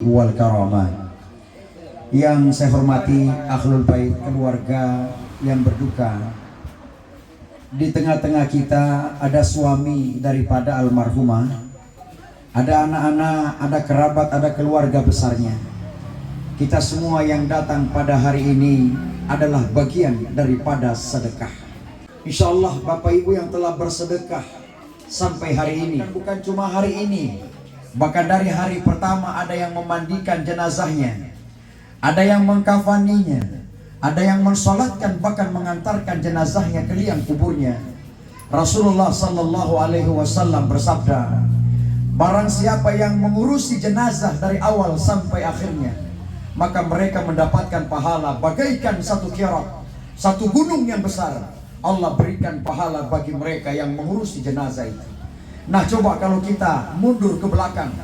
wal karamat. Yang saya hormati Ahlul Bait, keluarga yang berduka. Di tengah-tengah kita ada suami daripada almarhumah, ada anak-anak, ada kerabat, ada keluarga besarnya. Kita semua yang datang pada hari ini adalah bagian daripada sedekah. Insya Allah Bapak Ibu yang telah bersedekah sampai hari ini, bukan cuma hari ini, bahkan dari hari pertama ada yang memandikan jenazahnya, ada yang mengkafaninya, ada yang mensolatkan, bahkan mengantarkan jenazahnya ke liang kuburnya. Rasulullah Sallallahu Alaihi Wasallam bersabda, barang siapa yang mengurusi jenazah dari awal sampai akhirnya, maka mereka mendapatkan pahala bagaikan satu kirat, satu gunung yang besar. Allah berikan pahala bagi mereka yang mengurusi jenazah itu. Nah, coba kalau kita mundur ke belakang,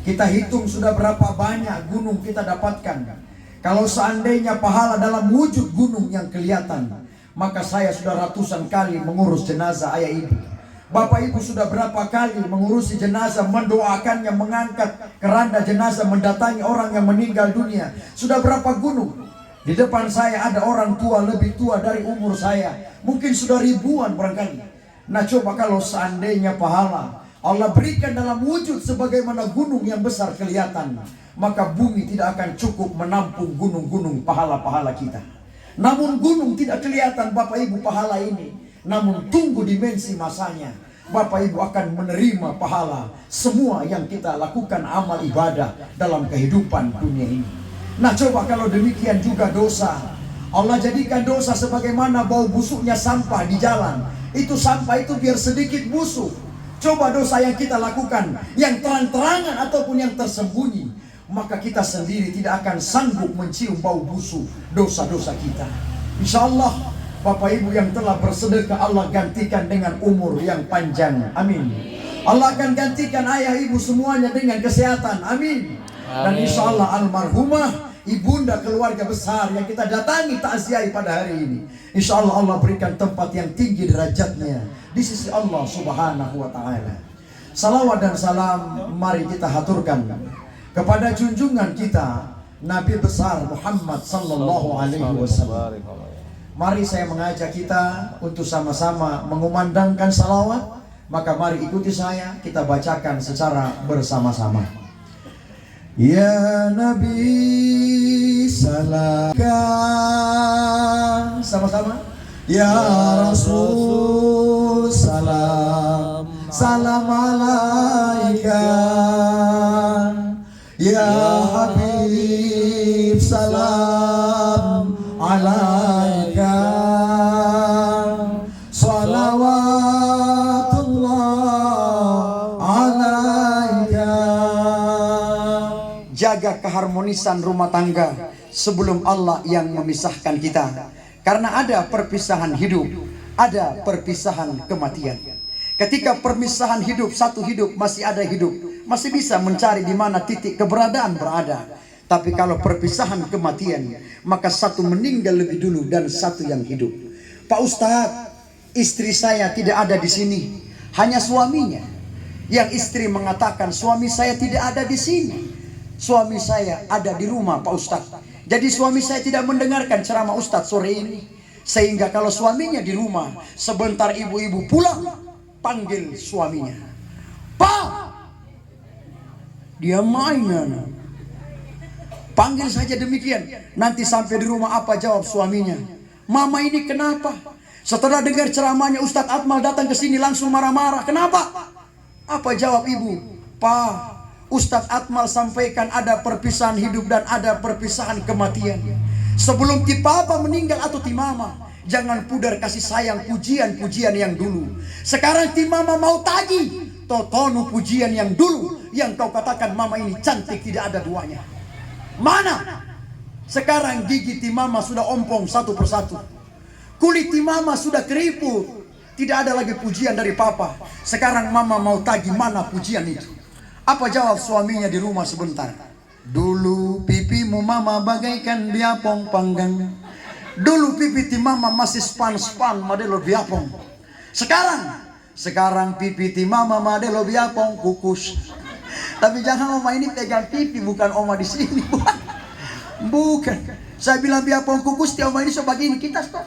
kita hitung sudah berapa banyak gunung kita dapatkan. Kalau seandainya pahala dalam wujud gunung yang kelihatan, maka saya sudah ratusan kali mengurus jenazah ayah ibu. Bapak ibu sudah berapa kali mengurusi jenazah, mendoakannya, mengangkat keranda jenazah, mendatangi orang yang meninggal dunia. Sudah berapa gunung. Di depan saya ada orang tua, lebih tua dari umur saya, mungkin sudah ribuan barangkali. Nah, coba kalau seandainya pahala Allah berikan dalam wujud sebagaimana gunung yang besar kelihatan, maka bumi tidak akan cukup menampung gunung-gunung pahala-pahala kita. Namun gunung tidak kelihatan Bapak Ibu pahala ini. Namun tunggu dimensi masanya, Bapak Ibu akan menerima pahala semua yang kita lakukan amal ibadah dalam kehidupan dunia ini. Nah, coba kalau demikian juga dosa. Allah jadikan dosa sebagaimana bau busuknya sampah di jalan. Itu sampah itu biar sedikit busuk. Coba dosa yang kita lakukan, yang terang-terangan ataupun yang tersembunyi, maka kita sendiri tidak akan sanggup mencium bau busuk dosa-dosa kita. Insya Allah Bapak Ibu yang telah bersedekah, Allah gantikan dengan umur yang panjang, amin. Allah akan gantikan ayah ibu semuanya dengan kesehatan, amin. Dan insya Allah almarhumah ibunda keluarga besar yang kita datangi takziah pada hari ini, insya Allah Allah berikan tempat yang tinggi derajatnya di sisi Allah Subhanahu wa Ta'ala. Salawat dan salam mari kita haturkan kepada junjungan kita Nabi besar Muhammad Sallallahu Alaihi Wasallam. Mari saya mengajak kita untuk sama-sama mengumandangkan salawat. Maka mari ikuti saya, kita bacakan secara bersama-sama. Ya Nabi salam, sama-sama. Ya Rasul salam, salam alaika. Ya Habib salam alaika. Salawatullah alaika. Jaga keharmonisan rumah tangga sebelum Allah yang memisahkan kita. Karena ada perpisahan hidup, ada perpisahan kematian. Ketika perpisahan hidup, satu hidup masih ada hidup, masih bisa mencari di mana titik keberadaan berada. Tapi kalau perpisahan kematian, maka satu meninggal lebih dulu dan satu yang hidup. Pak Ustadz, istri saya tidak ada di sini, hanya suaminya. Yang istri mengatakan, suami saya tidak ada di sini, suami saya ada di rumah Pak Ustadz. Jadi suami saya tidak mendengarkan ceramah Ustadz sore ini. Sehingga kalau suaminya di rumah, sebentar ibu-ibu pulang, panggil suaminya, Pak, dia mainan. Panggil saja demikian. Nanti sampai di rumah apa jawab suaminya? Mama ini kenapa? Setelah dengar ceramahnya Ustadz Akmal datang ke sini langsung marah-marah. Kenapa? Apa jawab ibu? Pak, Ustadz Akmal sampaikan ada perpisahan hidup dan ada perpisahan kematian. Sebelum ti papa meninggal atau ti mama, jangan pudar kasih sayang pujian-pujian yang dulu. Sekarang ti mama mau tagih, totonu pujian yang dulu yang kau katakan mama ini cantik tidak ada duanya. Mana? Sekarang gigi ti mama sudah ompong satu persatu. Kulit ti mama sudah keriput. Tidak ada lagi pujian dari papa. Sekarang mama mau tagih mana pujian itu. Apa jawab suaminya di rumah sebentar? Dulu pipimu mama bagaikan biapong panggang. Dulu pipi ti mama masih span-span modelo biapong. Sekarang pipi ti mama modelo biapong kukus. Tapi jangan oma ini pegang pipi, bukan oma di sini. Bukan. Saya bilang biar kukus dia oma ini sebegini, kita stop.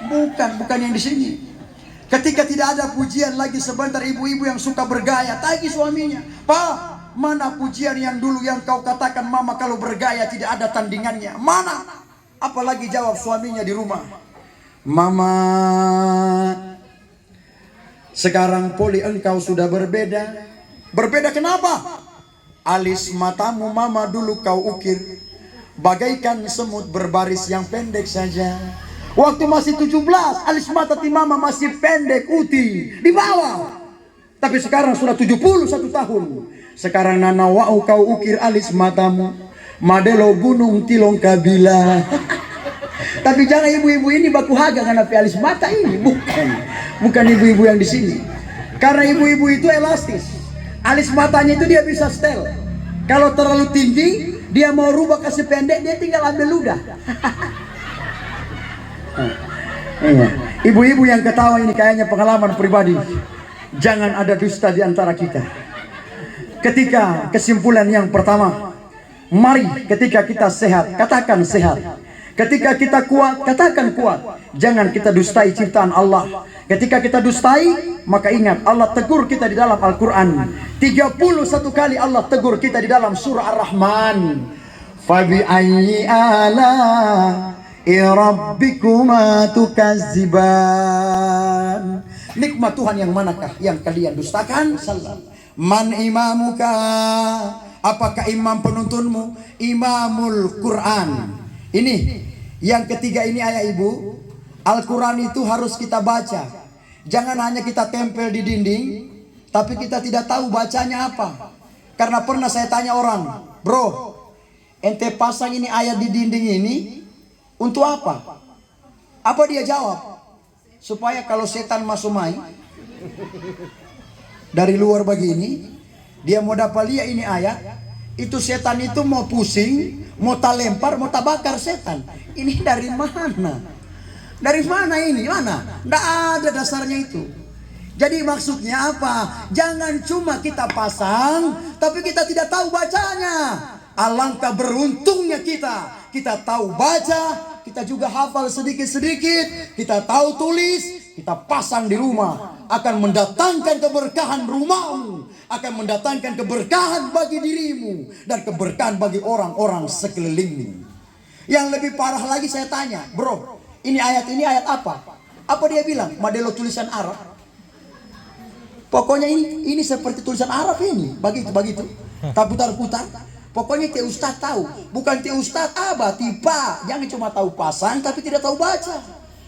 Bukan yang di sini. Ketika tidak ada pujian lagi sebentar, ibu-ibu yang suka bergaya tagih suaminya. Pak, mana pujian yang dulu yang kau katakan mama kalau bergaya tidak ada tandingannya? Mana? Apalagi jawab suaminya di rumah. Mama, sekarang poli engkau sudah berbeda. Berbeda kenapa? Alis matamu mama dulu kau ukir bagaikan semut berbaris yang pendek saja. Waktu masih 17, alis mata ti mama masih pendek uti di bawah. Tapi sekarang sudah 71 tahun. Sekarang nana wau kau ukir alis matamu madelo gunung tilong kabila. Tapi jangan ibu-ibu ini baku haga karena alis mata ini. Bukan ibu-ibu yang di sini. Karena ibu-ibu itu elastis. Alis matanya itu dia bisa setel. Kalau terlalu tinggi, dia mau rubah kasih pendek, dia tinggal ambil ludah. Ibu-ibu yang ketawa ini kayaknya pengalaman pribadi. Jangan ada dusta di antara kita. Ketika kesimpulan yang pertama, mari ketika kita sehat, katakan sehat. Ketika kita kuat, katakan kuat. Jangan kita dustai ciptaan Allah. Ketika kita dustai, maka ingat Allah tegur kita di dalam Al-Quran. 31 kali Allah tegur kita di dalam surah Ar-Rahman. Fabi ayyi ala rabbikuma tukazziban. Nikmat Tuhan yang manakah yang kalian dustakan? Salam. Man imamuka? Apakah imam penuntunmu? Imamul Quran. Ini yang ketiga ini ayah ibu. Al-Quran itu harus kita baca. Jangan hanya kita tempel di dinding, tapi kita tidak tahu bacanya apa. Karena pernah saya tanya orang, bro, ente pasang ini ayat di dinding ini untuk apa? Apa dia jawab? Supaya kalau setan masuk main dari luar begini, dia mau dapat lihat ini ayat, itu setan itu mau pusing, mau tak lempar, mau tak bakar setan. Ini dari mana? Dari mana ini? Mana? Tidak ada dasarnya itu. Jadi maksudnya apa? Jangan cuma kita pasang, tapi kita tidak tahu bacanya. Alangkah beruntungnya kita. Kita tahu baca, kita juga hafal sedikit-sedikit, kita tahu tulis, kita pasang di rumah. Akan mendatangkan keberkahan rumahmu, akan mendatangkan keberkahan bagi dirimu, dan keberkahan bagi orang-orang sekelilingmu. Yang lebih parah lagi saya tanya, bro, ini ayat apa? Apa dia bilang? Model tulisan Arab. Pokoknya ini seperti tulisan Arab ini. Begitu. Tak putar-putar. Pokoknya ti ustaz tahu. Bukan ti ustaz tiba. Jangan cuma tahu pasang tapi tidak tahu baca.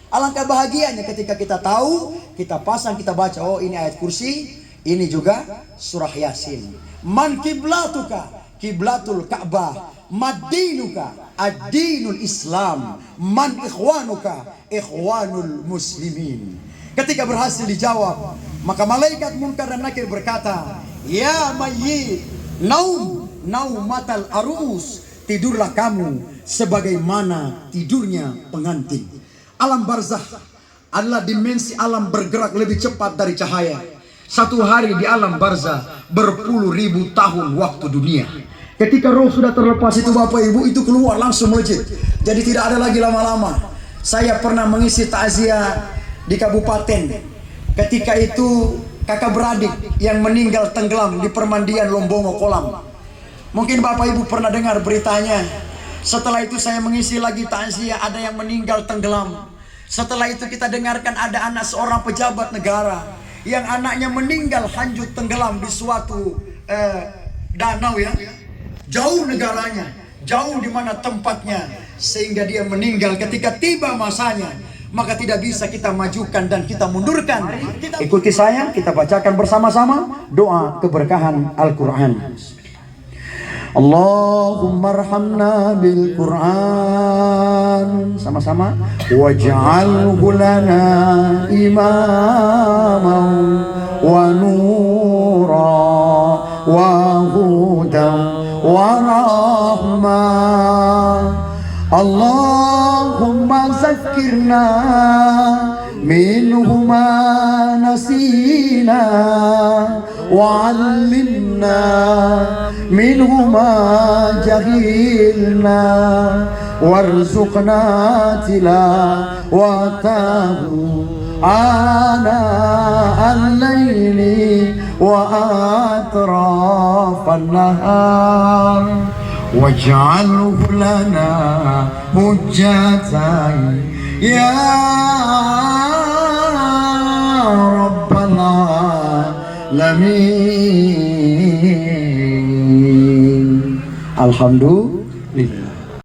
Alangkah bahagianya ketika kita tahu, kita pasang, kita baca. Oh, ini ayat kursi, ini juga surah Yasin. Man kiblatuka, kiblatul Ka'bah. Madinuka ad-dinul Islam. Man ikhwanuka, ikhwanul muslimin. Ketika berhasil dijawab, maka malaikat Munkar dan Nakir berkata, ya mayyit naumatal arus, tidurlah kamu sebagaimana tidurnya pengantin. Alam barzakh adalah dimensi alam bergerak lebih cepat dari cahaya. Satu hari di alam barzakh berpuluh ribu tahun waktu dunia. Ketika roh sudah terlepas itu Bapak Ibu, itu keluar langsung melejit. Jadi tidak ada lagi lama-lama. Saya pernah mengisi takziah di kabupaten. Ketika itu kakak beradik yang meninggal tenggelam di permandian Lombongo Kolam. Mungkin Bapak Ibu pernah dengar beritanya. Setelah itu saya mengisi lagi takziah, ada yang meninggal tenggelam. Setelah itu kita dengarkan ada anak seorang pejabat negara yang anaknya meninggal hanyut tenggelam di suatu danau ya. Jauh negaranya, jauh di mana tempatnya, sehingga dia meninggal. Ketika tiba masanya, maka tidak bisa kita majukan dan kita mundurkan. Ikuti saya, kita bacakan bersama-sama doa keberkahan Al-Quran. Allahumma arhamna bil Quran. Sama-sama. Waj'alhu lana imaman wa nura wa hudan wa rahmah. Allahumma zakkirna minhu ma nasina وعلمنا منه ما جهلنا وارزقنا تلاوته آناء الليل وأطراف النهار واجعله لنا حجة يا رب العالمين. Alhamdulillah.